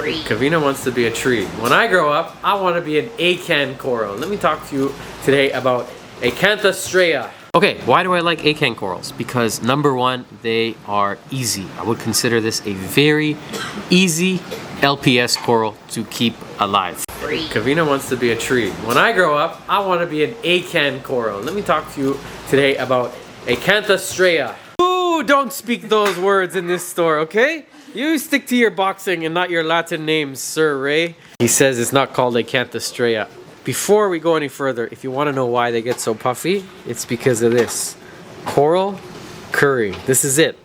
Kavina wants to be a tree. When I grow up, I want to be an acan coral. Let me talk to you today about Acantha. Okay, why do I like acan corals? Because number one, they are easy. I would consider this a very easy LPS coral to keep alive. Kavina wants to be a tree. When I grow up, I want to be an acan coral. Let me talk to you today about Acantha. Ooh, don't speak those words in this store, okay? You stick to your boxing and not your Latin names, Sir Ray. He says it's not called Acantha. Before we go any further, if you want to know why they get so puffy, it's because of this. Coral curry. This is it.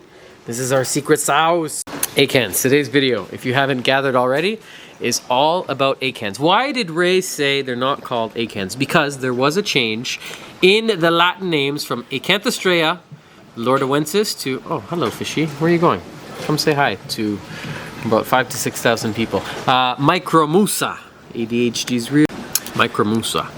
This is our secret sauce. Acans. Today's video, if you haven't gathered already, is all about acans. Why did Ray say they're not called acans? Because there was a change in the Latin names from Acantha Lordoensis to, oh, hello fishy, where are you going? Come say hi to about 5,000 to 6,000 people. Micromusa. ADHD's real. Micromusa.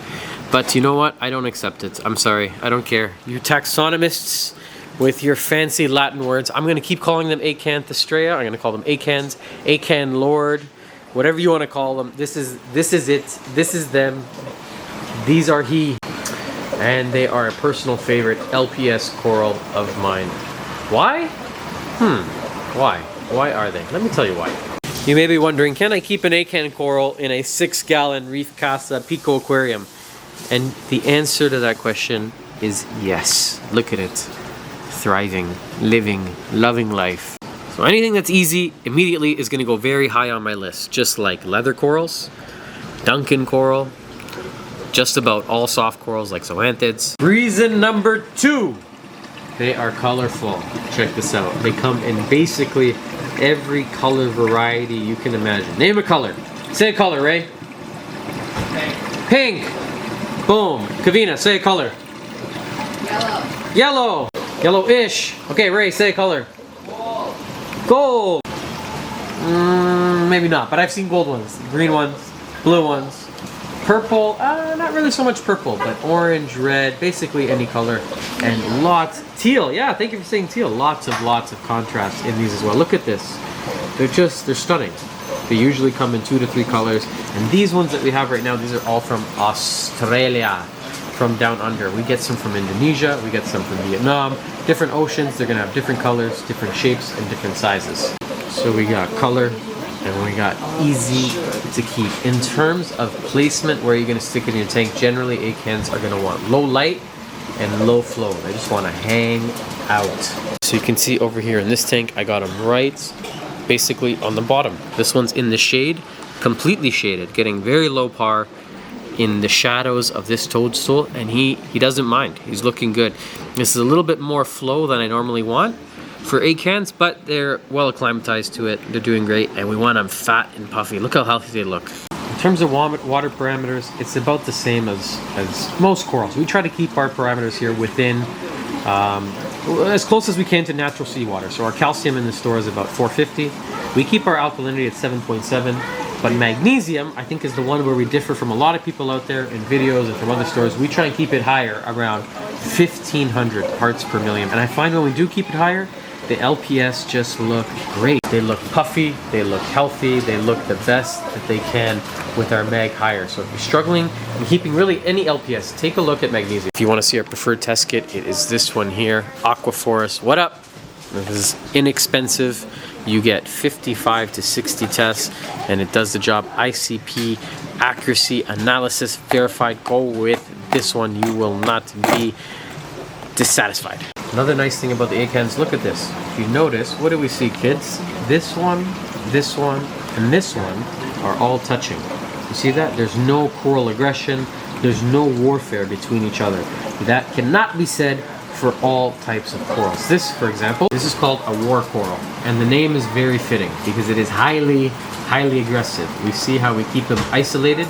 But you know what? I don't accept it. I'm sorry. I don't care. You taxonomists with your fancy Latin words. I'm going to keep calling them Acantha. I'm going to call them acans, acan lord, whatever you want to call them. This is it. This is them. These are he. And they are a personal favorite LPS coral of mine. Why? Why? Why are they? Let me tell you why. You may be wondering, can I keep an acan coral in a 6-gallon Reef Casa Pico aquarium? And the answer to that question is yes. Look at it. Thriving, living, loving life. So anything that's easy immediately is going to go very high on my list. Just like leather corals, Duncan coral, just about all soft corals like zoanthids. Reason number 2. They are colorful. Check this out. They come in basically every color variety you can imagine. Name a color. Say a color, Ray. Pink. Boom. Kavina, say a color. Yellow. Yellow. Yellowish. Okay, Ray, say a color. Gold. Gold. Maybe not, but I've seen gold ones. Green ones. Blue ones. Purple, not really so much purple, but orange, red, basically any color. And lots, teal, yeah, thank you for saying teal. Lots of contrast in these as well. Look at this. They're stunning. They usually come in 2 to 3 colors. And these ones that we have right now, these are all from Australia, from down under. We get some from Indonesia, we get some from Vietnam. Different oceans, they're gonna have different colors, different shapes, and different sizes. So we got color, and we got easy to keep. In terms of placement, where you're going to stick it in your tank, generally acans are going to want low light and low flow. They just want to hang out. So you can see over here in this tank, I got them right basically on the bottom. This one's in the shade, completely shaded, getting very low par in the shadows of this toadstool, and he doesn't mind. He's looking good. This is a little bit more flow than I normally want for acans, but they're well acclimatized to it. They're doing great, and we want them fat and puffy. Look how healthy they look. In terms of water parameters, it's about the same as most corals. We try to keep our parameters here within as close as we can to natural seawater. So our calcium in the store is about 450. We keep our alkalinity at 7.7. But magnesium, I think, is the one where we differ from a lot of people out there in videos and from other stores. We try and keep it higher, around 1,500 parts per million. And I find when we do keep it higher, the LPS just look great. They look puffy, they look healthy, they look the best that they can with our mag higher. So if you're struggling in keeping really any LPS, take a look at magnesium. If you want to see our preferred test kit, it is this one here, Aquaforest. What up? This is inexpensive. You get 55 to 60 tests, and it does the job. ICP, accuracy, analysis, verified. Go with this one. You will not be dissatisfied. Another nice thing about the acans, look at this. If you notice, what do we see, kids? This one, and this one are all touching. You see that? There's no coral aggression. There's no warfare between each other. That cannot be said for all types of corals. This, for example, this is called a war coral, and the name is very fitting because it is highly aggressive. We see how we keep him isolated.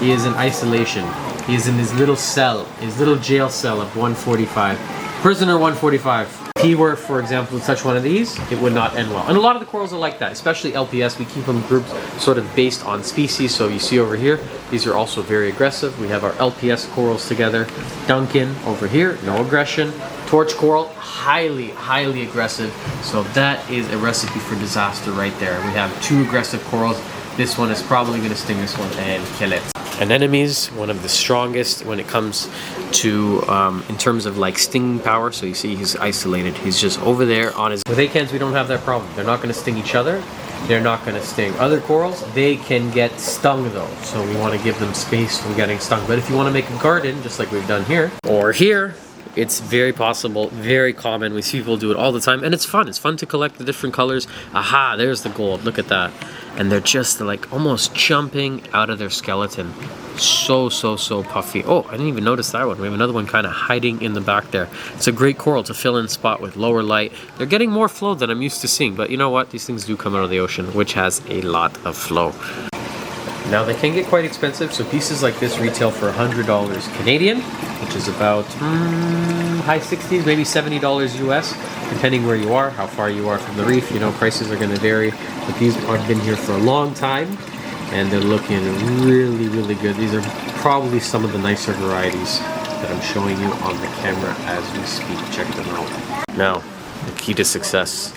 He is in isolation. He is in his little cell, his little jail cell of 145. Prisoner 145. If he were, for example, to touch one of these, it would not end well. And a lot of the corals are like that, especially LPS. We keep them grouped sort of based on species. So you see over here, these are also very aggressive. We have our LPS corals together. Duncan over here, no aggression. Torch coral, highly aggressive. So that is a recipe for disaster right there. We have 2 aggressive corals this one is probably going to sting this one and kill it. An enemy's one of the strongest when it comes to in terms of like stinging power. So you see he's isolated. He's just over there on his... With acans, we don't have that problem. They're not going to sting each other. They're not going to sting other corals. They can get stung though. So we want to give them space from getting stung. But if you want to make a garden, just like we've done here, or here, it's very possible, very common. We see people do it all the time, and it's fun. It's fun to collect the different colors. Aha, there's the gold. Look at that. And they're just like almost jumping out of their skeleton. So puffy. Oh, I didn't even notice that one. We have another one kind of hiding in the back there. It's a great coral to fill in spot with lower light. They're getting more flow than I'm used to seeing, but you know what? These things do come out of the ocean, which has a lot of flow. Now they can get quite expensive, so pieces like this retail for $100 Canadian, which is about high 60s, maybe $70 US, depending where you are, how far you are from the reef. You know, prices are going to vary, but these have been here for a long time, and they're looking really good. These are probably some of the nicer varieties that I'm showing you on the camera as we speak. Check them out. Now, the key to success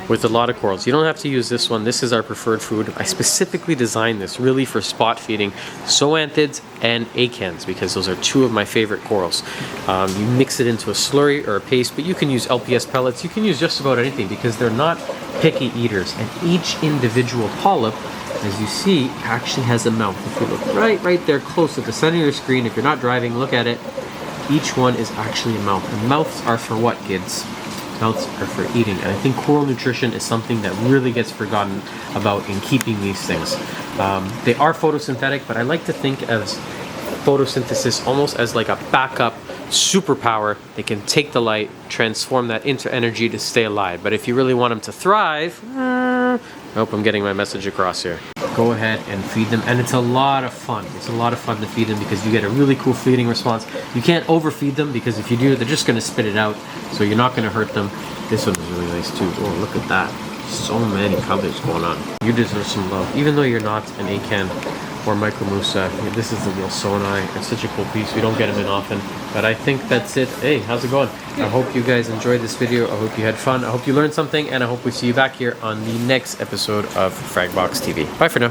with a lot of corals. You don't have to use this one. This is our preferred food. I specifically designed this really for spot feeding zoanthids and acans because those are two of my favorite corals. You mix it into a slurry or a paste, but you can use LPS pellets. You can use just about anything because they're not picky eaters. And each individual polyp, as you see, actually has a mouth. If you look right there close at the center of your screen, if you're not driving, look at it. Each one is actually a mouth. And mouths are for what, kids? Mouths are for eating, and I think coral nutrition is something that really gets forgotten about in keeping these things. They are photosynthetic, but I like to think of photosynthesis almost as like a backup superpower. They can take the light, transform that into energy to stay alive. But if you really want them to thrive, I hope I'm getting my message across here. Go ahead and feed them, and it's a lot of fun. It's a lot of fun to feed them because you get a really cool feeding response. You can't overfeed them because if you do, they're just going to spit it out, so you're not going to hurt them. This one is really nice too. Oh, look at that. So many colors going on. You deserve some love. Even though you're not an acan or micromusa, this is the Wilsoni. It's such a cool piece. We don't get them in often, but I think that's it. Hey, how's it going? I hope you guys enjoyed this video. I hope you had fun. I hope you learned something, and I hope we see you back here on the next episode of Fragbox TV. Bye for now.